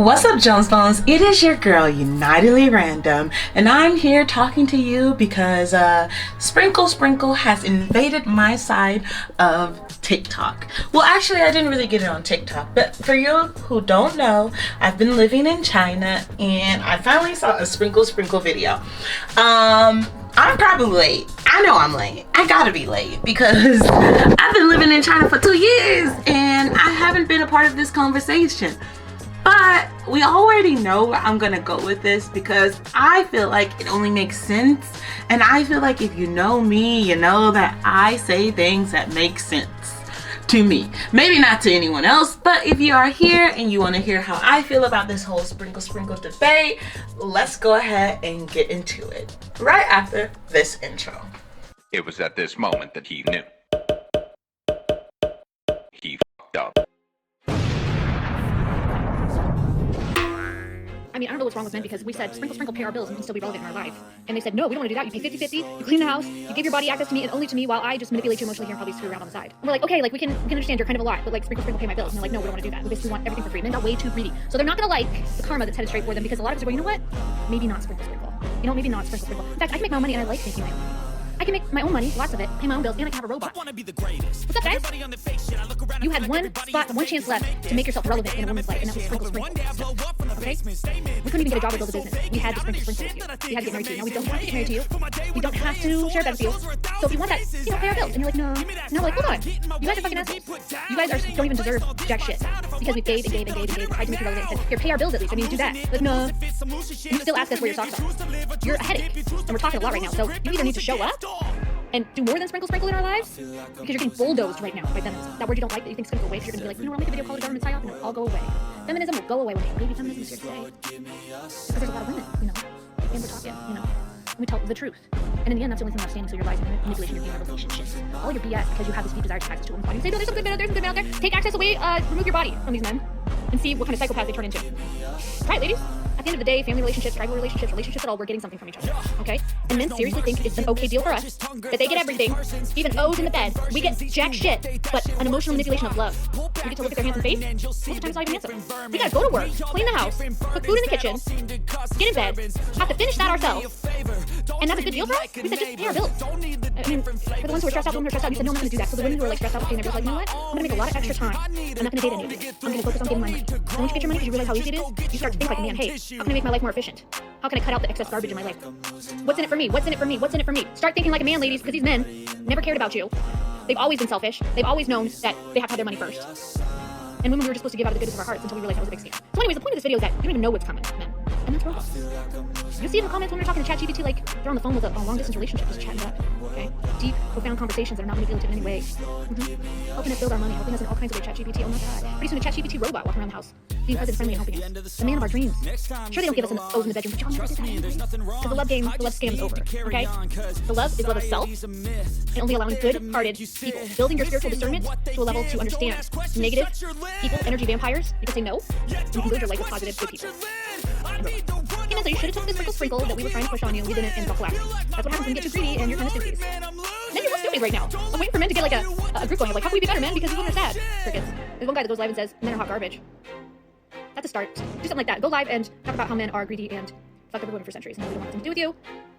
What's up, Jones Bones? It is your girl, Unitedly Random, and I'm here talking to you because Sprinkle has invaded my side of TikTok. Well, actually, I didn't really get it on TikTok, but for you who don't know, I've been living in China, and I finally saw a Sprinkle video. I'm probably late. I know I'm late. I gotta be late because I've been living in China for 2 years, and I haven't been a part of this conversation. But we already know where I'm gonna go with this because I feel like it only makes sense, and I feel like if you know me, you know that I say things that make sense to me. Maybe not to anyone else, but if you are here and you want to hear how I feel about this whole sprinkle debate, let's go ahead and get into it right after this intro. It was at this moment that he knew. He fucked up. I mean, I don't know what's wrong with men because we said sprinkle, pay our bills and we can still be relevant in our life. And they said, no, we don't want to do that. You pay 50-50, you clean the house, you give your body access to me and only to me while I just manipulate you emotionally here and probably screw around on the side. And we're like, okay, like we can understand you're kind of a lot, but like sprinkle, pay my bills. And they're like, no, we don't want to do that. We basically want everything for free. Men got way too greedy. So they're not going to like the karma that's headed straight for them because a lot of us are going, you know what? Maybe not sprinkle. You know, maybe not sprinkle. In fact, I can make my own money and I like making my own money. I can make my own money, lots of it, pay my own bills, and I can have a robot. What's up, guys? You had one chance left to make yourself relevant in a woman's life, and that was sprinkle. Okay? We couldn't even get a job or build a business. We had to sprinkle with you. We had to get married to you. Now we don't have to get married to you. We don't have to share a bed with you. So if you want that, you know, pay our bills. And you're like, no. Now we're like, hold on. You guys are fucking assholes. You guys don't even deserve jack shit. Because we paid and tried to make you relevant and said, here, pay our bills at least. I mean, do that. Like, no. You still ask us where your socks are. You're a headache. And we're talking a lot right now. So you either need to show up and do more than sprinkle in our lives, because you're getting bulldozed right now by feminism. That word you don't like that you think is going to go away, so you're going to be like, you know, I'll make a video called the government psyop, and it'll all go away. Feminism will go away one day. Maybe feminism is here today. Because there's a lot of women, you know, and we're talking, you know, and we tell the truth. And in the end, that's the only thing left standing, so you're lies and manipulation of female relationships. All your BS, because you have this deep desire to access to a woman's body. You say, no, there's something better, there's something out there. Take access away, remove your body from these men, and see what kind of psychopaths they turn into. Right, ladies? At the end of the day, family relationships, tribal relationships at all, we're getting something from each other, okay? And men seriously think it's an okay deal for us, that they get everything, even O's in the bed, we get jack shit, but an emotional manipulation of love. We get to look at their hands and face, most of the time it's not even handsome. We gotta go to work, clean the house, cook food in the kitchen, get in bed, have to finish that ourselves, and that's a good deal for us? We said just pay our bills. I mean, for the ones who are stressed out, you said, no, I'm not gonna do that. So the women who are like stressed out, paying their bills, like, you know what? I'm gonna make a lot of extra time. I'm not gonna date anyone. I'm gonna focus on getting my money. And once you get your money, because you realize how easy it is, you start to think like a man, hey, how can I make my life more efficient? How can I cut out the excess garbage in my life? What's in it for me? What's in it for me? What's in it for me? Start thinking like a man, ladies, because these men never cared about you. They've always been selfish. They've always known that they have to have their money first. And women, we were just supposed to give out of the goodness of our hearts until we realized that was a big scam. So anyways, the point of this video is that you don't even know what's coming, men. And that's robots. You'll see in the comments when we're talking to ChatGPT, like they're on the phone with a long-distance relationship, just chatting it up, okay? Deep, profound conversations that are not manipulative in any way. Helping us build our money, helping us in all kinds of ways. ChatGPT, oh my god. Pretty soon a ChatGPT robot walking around the house, being present-friendly and helping us. The man of our dreams. Sure, they don't give us an O's in the bedroom, but y'all never did that anyways. Because the love game, the love scam is over, okay? The love is love of self, and only allowing good-hearted people, building your spiritual discernment to a level to understand negative people, energy vampires. You can say no, and you can build your life with positive, good people. You know, so you should have took this sprinkle that we were trying to push on you, and we didn't, and got collapsed. That's what happens when you get too greedy and you're kind of stupid. Men, you're real stupid right now. I'm waiting for men to get like a group going of like, how can we be better, men? Because women are sad. Crickets. There's one guy that goes live and says, men are hot garbage. That's a start. Do something like that. Go live and talk about how men are greedy and fucked over women for centuries, and we don't want nothing to do with you.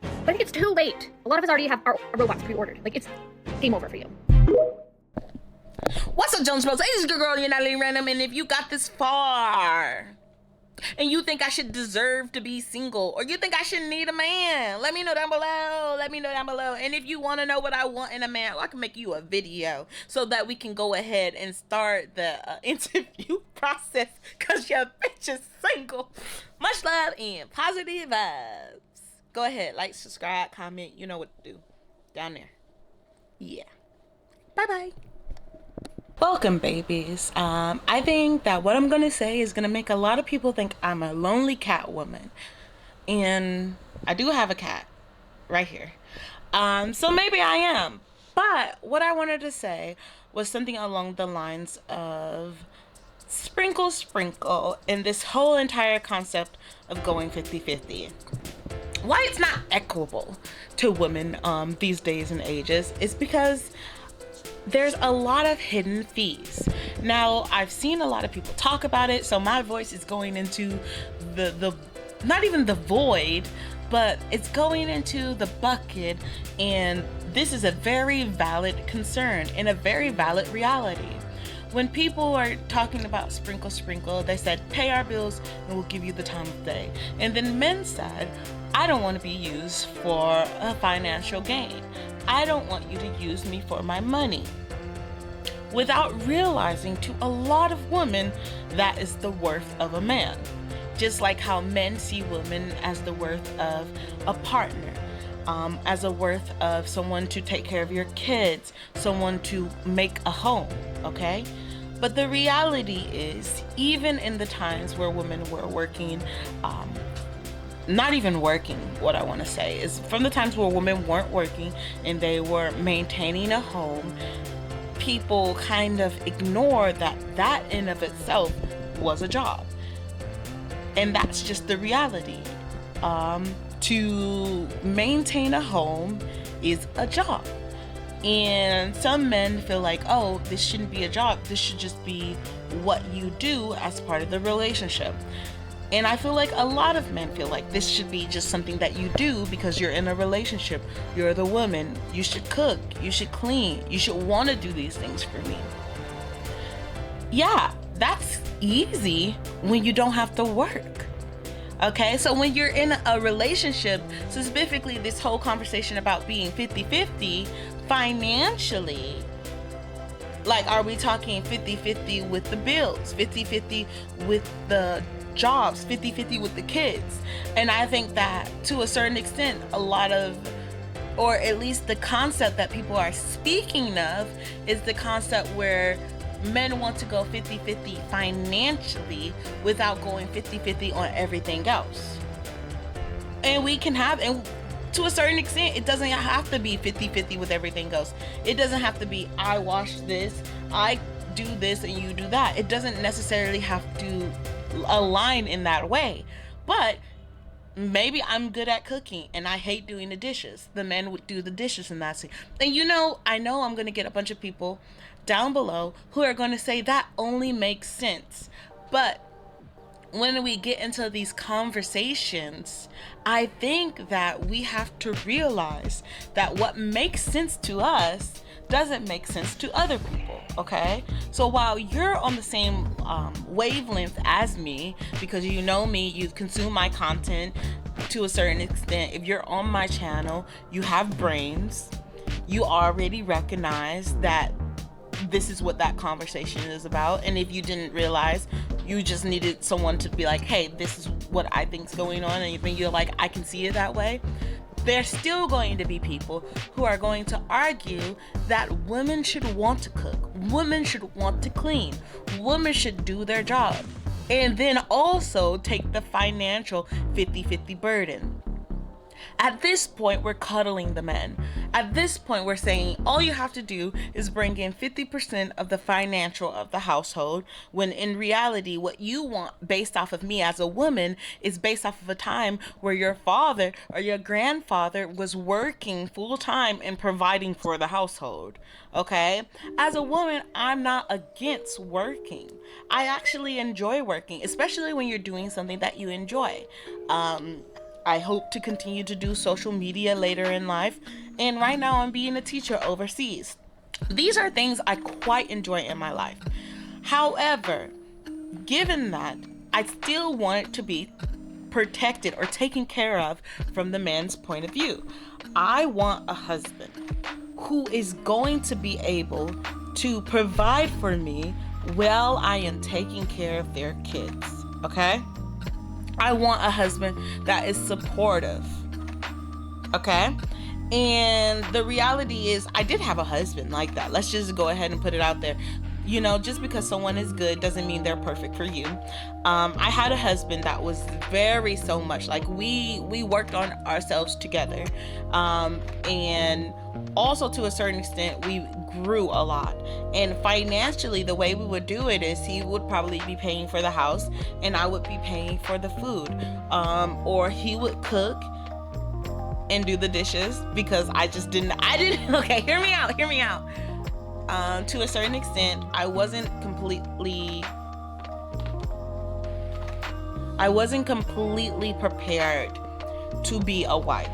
But I think it's too late. A lot of us already have our robots pre-ordered. Like, it's game over for you. What's up, Jones Bros? It's your girl, Unitedly Random, and if you got this far and you think I should deserve to be single, or you think I shouldn't need a man, let me know down below. And if you want to know what I want in a man, I can make you a video so that we can go ahead and start the interview process, because your bitch is single. Much love and positive vibes. Go ahead, like, subscribe, comment, you know what to do down there. Yeah, bye. Welcome, babies. I think that what I'm gonna say is gonna make a lot of people think I'm a lonely cat woman, and I do have a cat right here, so maybe I am. But what I wanted to say was something along the lines of sprinkle and this whole entire concept of going 50-50. Why it's not equitable to women these days and ages is because there's a lot of hidden fees. Now, I've seen a lot of people talk about it, so my voice is going into the not even the void, but it's going into the bucket, and this is a very valid concern and a very valid reality. When people are talking about sprinkle, sprinkle, they said, pay our bills and we'll give you the time of day. And then men said, I don't want to be used for a financial gain. I don't want you to use me for my money. Without realizing to a lot of women, that is the worth of a man. Just like how men see women as the worth of a partner, as a worth of someone to take care of your kids, someone to make a home, okay? But the reality is, even in the times where women were working, not even working, what I want to say is from the times where women weren't working and they were maintaining a home, people kind of ignore that in of itself was a job. And that's just the reality. To maintain a home is a job. And some men feel like, oh, this shouldn't be a job. This should just be what you do as part of the relationship. And I feel like a lot of men feel like this should be just something that you do because you're in a relationship. You're the woman. You should cook. You should clean. You should want to do these things for me. Yeah, that's easy when you don't have to work. Okay, so when you're in a relationship, specifically this whole conversation about being 50-50 financially, like, are we talking 50-50 with the bills, 50-50 with the jobs, 50-50 with the kids? And I think that to a certain extent, a lot of, or at least the concept that people are speaking of is the concept where men want to go 50-50 financially without going 50-50 on everything else. And we can have, and to a certain extent, it doesn't have to be 50-50 with everything else. It doesn't have to be, I wash this, I do this, and you do that. It doesn't necessarily have to align in that way. But maybe I'm good at cooking and I hate doing the dishes. The men would do the dishes in that scene. And I know I'm going to get a bunch of people down below who are going to say that only makes sense. But when we get into these conversations, I think that we have to realize that what makes sense to us doesn't make sense to other people, okay? So while you're on the same wavelength as me, because you know me, you've consumed my content to a certain extent, if you're on my channel, you have brains, you already recognize that this is what that conversation is about. And if you didn't realize, you just needed someone to be like, hey, this is what I think's going on, and then you're like, I can see it that way. There's still going to be people who are going to argue that women should want to cook, women should want to clean, women should do their job, and then also take the financial 50-50 burden. At this point, we're cuddling the men. At this point, we're saying all you have to do is bring in 50% of the financial of the household, when in reality, what you want based off of me as a woman is based off of a time where your father or your grandfather was working full time and providing for the household. Okay? As a woman, I'm not against working. I actually enjoy working, especially when you're doing something that you enjoy. I hope to continue to do social media later in life. And right now I'm being a teacher overseas. These are things I quite enjoy in my life. However, given that, I still want it to be protected or taken care of from the man's point of view. I want a husband who is going to be able to provide for me while I am taking care of their kids. Okay? I want a husband that is supportive. Okay? And the reality is, I did have a husband like that. Let's just go ahead and put it out there. Just because someone is good doesn't mean they're perfect for you. I had a husband that was very so much like we worked on ourselves together. And also to a certain extent, we grew a lot. And financially, the way we would do it is he would probably be paying for the house and I would be paying for the food. Or he would cook and do the dishes because I didn't, okay, hear me out. to a certain extent, I wasn't completely prepared to be a wife.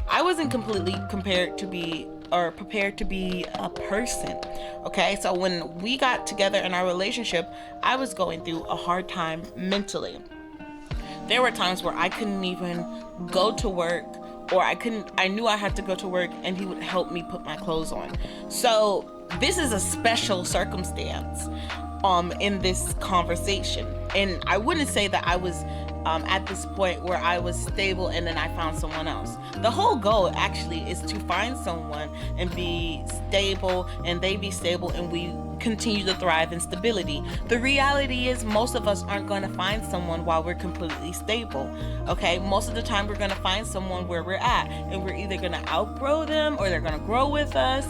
I wasn't completely prepared to be a person. Okay, so when we got together in our relationship, I was going through a hard time mentally. There were times where I couldn't even go to work, or I knew I had to go to work and he would help me put my clothes on. So this is a special circumstance in this conversation. And I wouldn't say that I was at this point where I was stable and then I found someone else. The whole goal actually is to find someone and be stable, and they be stable, and we continue to thrive in stability. The reality is most of us aren't going to find someone while we're completely stable. Okay, most of the time we're going to find someone where we're at, and we're either going to outgrow them, or they're going to grow with us,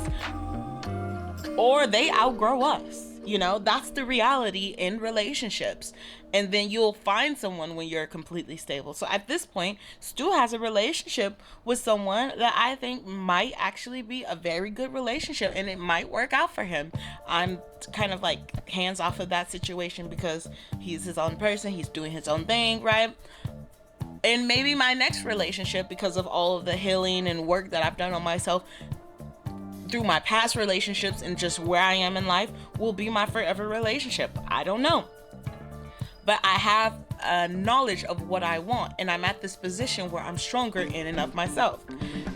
or they outgrow us. You know, that's the reality in relationships. And then you'll find someone when you're completely stable. So at this point, Stu has a relationship with someone that I think might actually be a very good relationship, and it might work out for him. I'm kind of like hands off of that situation because he's his own person, he's doing his own thing, right? And maybe my next relationship, because of all of the healing and work that I've done on myself through my past relationships and just where I am in life, will be my forever relationship. I don't know. But I have a knowledge of what I want, and I'm at this position where I'm stronger in and of myself.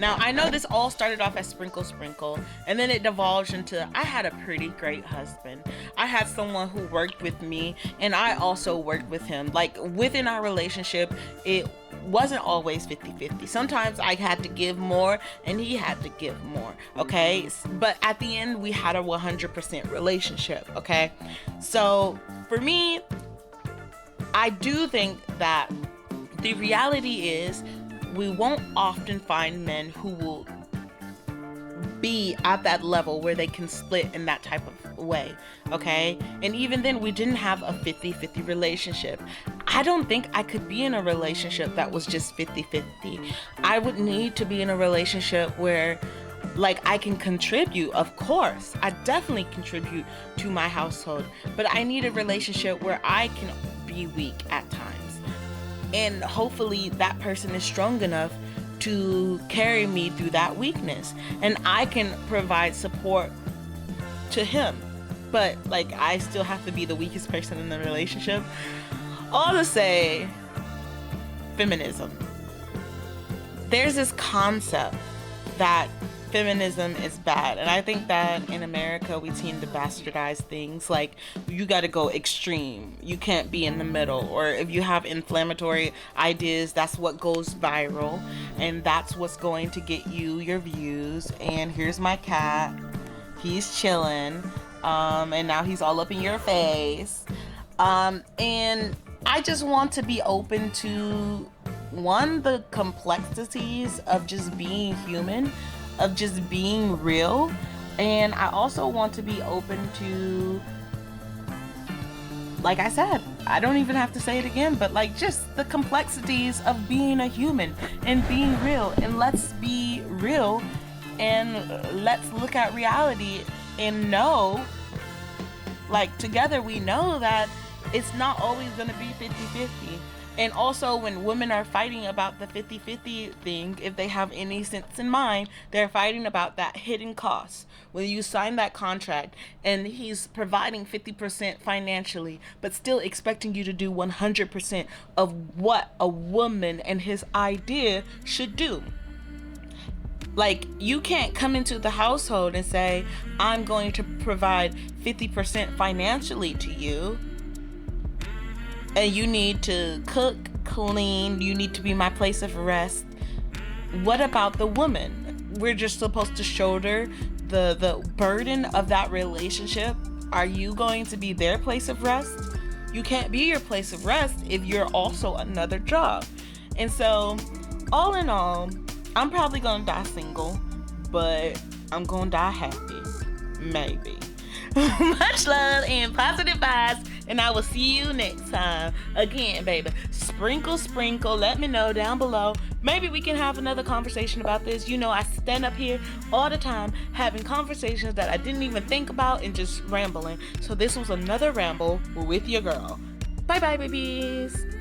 Now, I know this all started off as sprinkle, and then it divulged into I had a pretty great husband. I had someone who worked with me, and I also worked with him. Like, within our relationship, it wasn't always 50-50. Sometimes I had to give more and he had to give more, okay? But at the end, we had a 100% relationship, okay? So for me, I do think that the reality is we won't often find men who will be at that level where they can split in that type of way, okay? And even then, we didn't have a 50-50 relationship. I don't think I could be in a relationship that was just 50-50. I would need to be in a relationship where, like, I can contribute. Of course, I definitely contribute to my household, but I need a relationship where I can be weak at times, and hopefully that person is strong enough to carry me through that weakness, and I can provide support to him, but like I still have to be the weakest person in the relationship. All to say, feminism. There's this concept that feminism is bad, and I think that in America we tend to bastardize things. Like, you got to go extreme, you can't be in the middle, or if you have inflammatory ideas, that's what goes viral, and that's what's going to get you your views. And here's my cat, he's chilling, and now he's all up in your face, and I just want to be open to the complexities of just being human, of just being real. And I also want to be open to, like I said, I don't even have to say it again, but like just the complexities of being a human and being real. And let's be real, and let's look at reality and know, like, together we know that it's not always going to be 50-50. And also, when women are fighting about the 50-50 thing, if they have any sense in mind, they're fighting about that hidden cost. When you sign that contract and he's providing 50% financially, but still expecting you to do 100% of what a woman and his idea should do. Like, you can't come into the household and say, I'm going to provide 50% financially to you, and you need to cook, clean, you need to be my place of rest. What about the woman? We're just supposed to shoulder the burden of that relationship. Are you going to be their place of rest? You can't be your place of rest if you're also another job. And so, all in all, I'm probably gonna die single, but I'm gonna die happy. Maybe. Much love and positive vibes, and I will see you next time. Again, baby, sprinkle, sprinkle. Let me know down below. Maybe we can have another conversation about this. You know, I stand up here all the time having conversations that I didn't even think about and just rambling. So this was another ramble with your girl. Bye bye, babies.